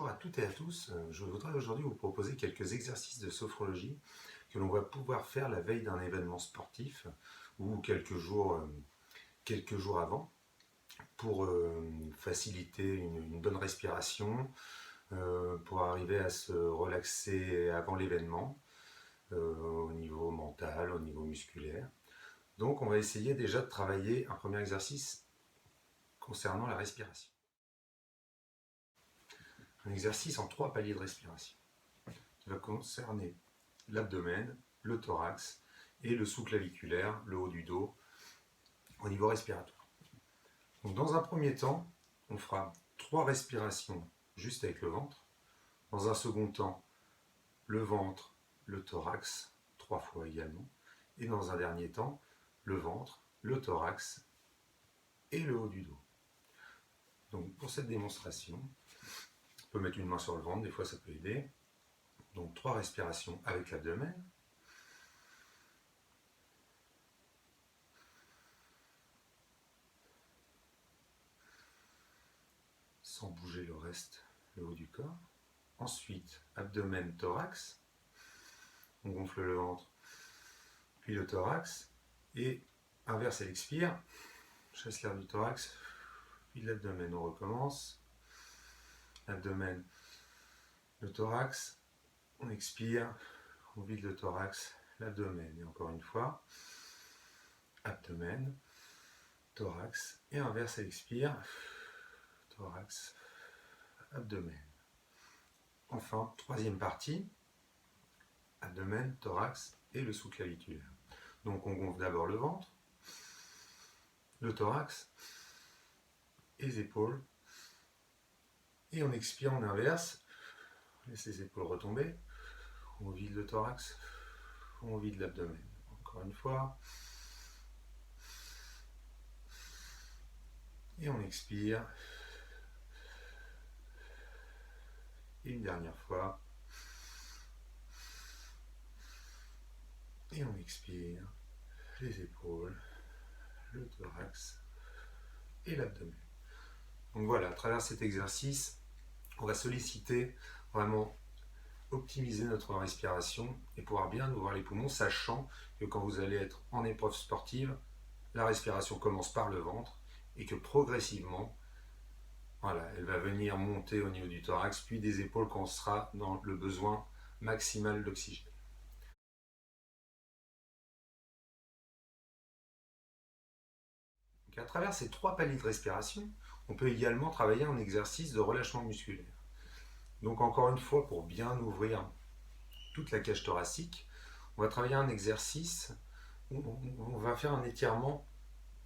Bonjour à toutes et à tous, je voudrais aujourd'hui vous proposer quelques exercices de sophrologie que l'on va pouvoir faire la veille d'un événement sportif ou quelques jours avant pour faciliter une bonne respiration, pour arriver à se relaxer avant l'événement au niveau mental, au niveau musculaire. Donc on va essayer déjà de travailler un premier exercice concernant la respiration. Un exercice en 3 paliers de respiration qui va concerner l'abdomen, le thorax et le sous-claviculaire, le haut du dos, au niveau respiratoire. Donc dans un premier temps, on fera 3 respirations juste avec le ventre. Dans un second temps, le ventre, le thorax, 3 fois également. Et dans un dernier temps, le ventre, le thorax et le haut du dos. Donc pour cette démonstration, on peut mettre une main sur le ventre, des fois ça peut aider. Donc 3 respirations avec l'abdomen. Sans bouger le reste, le haut du corps. Ensuite, abdomen, thorax. On gonfle le ventre, puis le thorax. Et inverse et expire. Chasse l'air du thorax, puis de l'abdomen. On recommence. Abdomen, le thorax. On expire. On vide le thorax, l'abdomen. Et encore une fois. Abdomen, thorax. Et inverse et expire. Thorax, abdomen. Enfin, troisième partie, abdomen, thorax et le sous-claviculaire. Donc on gonfle d'abord le ventre, le thorax et les épaules. Et on expire en inverse, on laisse les épaules retomber, on vide le thorax, on vide l'abdomen. Encore une fois. Et on expire. Et une dernière fois. Et on expire les épaules, le thorax et l'abdomen. Donc voilà, à travers cet exercice, on va solliciter, vraiment optimiser notre respiration et pouvoir bien ouvrir les poumons, sachant que quand vous allez être en épreuve sportive, la respiration commence par le ventre et que progressivement, voilà, elle va venir monter au niveau du thorax, puis des épaules quand on sera dans le besoin maximal d'oxygène. À travers ces 3 paliers de respiration, on peut également travailler un exercice de relâchement musculaire. Donc encore une fois, pour bien ouvrir toute la cage thoracique, on va travailler un exercice où on va faire un étirement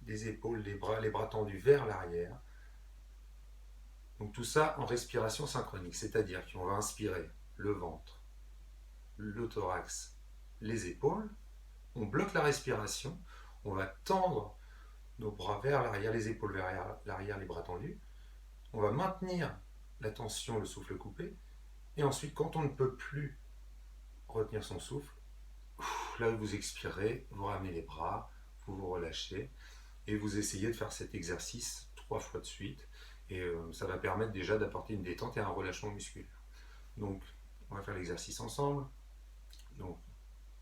des épaules, les bras tendus vers l'arrière. Donc tout ça en respiration synchronique, c'est-à-dire qu'on va inspirer le ventre, le thorax, les épaules, on bloque la respiration, on va tendre nos bras vers l'arrière, les épaules vers l'arrière, les bras tendus, on va maintenir la tension, le souffle coupé, et ensuite quand on ne peut plus retenir son souffle, là vous expirez, vous ramenez les bras, vous vous relâchez, et vous essayez de faire cet exercice 3 fois de suite, et ça va permettre déjà d'apporter une détente et un relâchement musculaire. Donc on va faire l'exercice ensemble. Donc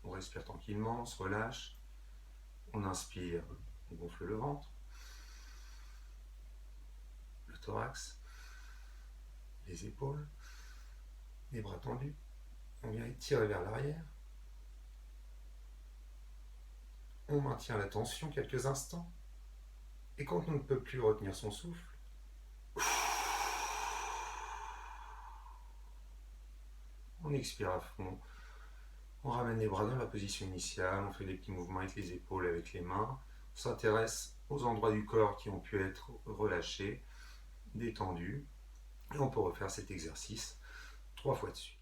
on respire tranquillement, on se relâche, on inspire, on gonfle le ventre, le thorax, les épaules, les bras tendus, on vient étirer vers l'arrière, on maintient la tension quelques instants, et quand on ne peut plus retenir son souffle, on expire à fond, on ramène les bras dans la position initiale, on fait des petits mouvements avec les épaules, avec les mains, on s'intéresse aux endroits du corps qui ont pu être relâchés, détendus, et on peut refaire cet exercice 3 fois de suite.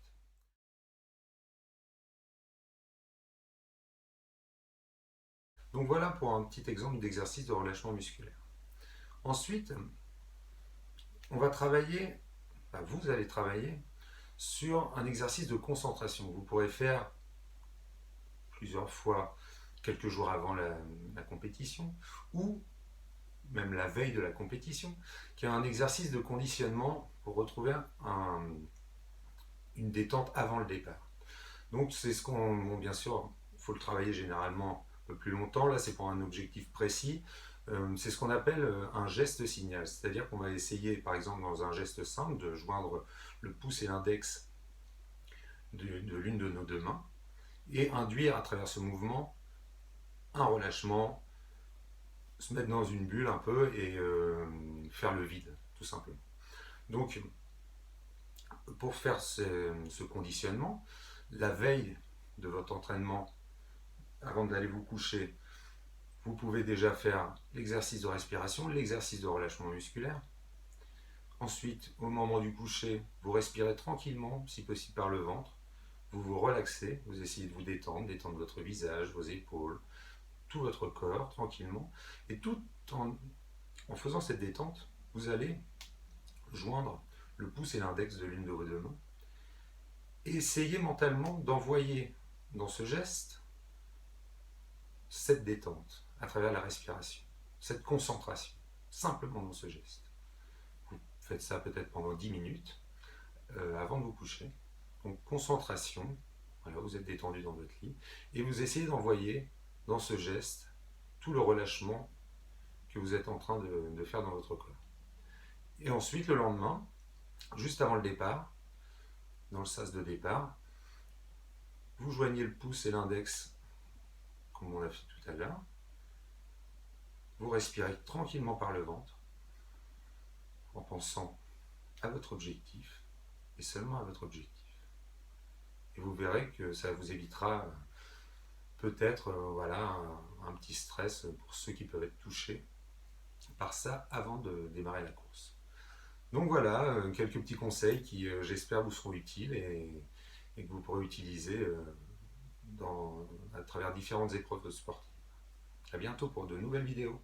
Donc voilà pour un petit exemple d'exercice de relâchement musculaire. Ensuite, on va travailler, vous allez travailler sur un exercice de concentration. Vous pourrez faire plusieurs fois quelques jours avant la compétition ou même la veille de la compétition, qui est un exercice de conditionnement pour retrouver une détente avant le départ. Donc c'est ce qu'on, bon, bien sûr, il faut le travailler généralement un peu plus longtemps, là c'est pour un objectif précis. C'est ce qu'on appelle un geste signal, c'est-à-dire qu'on va essayer, par exemple dans un geste simple, de joindre le pouce et l'index de l'une de nos deux mains et induire à travers ce mouvement un relâchement, se mettre dans une bulle un peu et faire le vide, tout simplement. Donc, pour faire ce conditionnement, la veille de votre entraînement, avant d'aller vous coucher, vous pouvez déjà faire l'exercice de respiration, l'exercice de relâchement musculaire. Ensuite, au moment du coucher, vous respirez tranquillement, si possible par le ventre. Vous vous relaxez, vous essayez de vous détendre, détendre votre visage, vos épaules, tout votre corps tranquillement. Et tout en faisant cette détente, vous allez joindre le pouce et l'index de l'une de vos deux mains et essayez mentalement d'envoyer dans ce geste cette détente à travers la respiration, cette concentration, simplement dans ce geste. Vous faites ça peut-être pendant 10 minutes avant de vous coucher. Donc concentration, voilà, vous êtes détendu dans votre lit et vous essayez d'envoyer dans ce geste tout le relâchement que vous êtes en train de faire dans votre corps. Et ensuite, le lendemain, juste avant le départ, dans le sas de départ, vous joignez le pouce et l'index comme on a fait tout à l'heure. Vous respirez tranquillement par le ventre en pensant à votre objectif et seulement à votre objectif. Et vous verrez que ça vous évitera peut-être voilà, un petit stress pour ceux qui peuvent être touchés par ça avant de démarrer la course. Donc voilà, quelques petits conseils qui j'espère vous seront utiles et que vous pourrez utiliser à travers différentes épreuves sportives. À bientôt pour de nouvelles vidéos.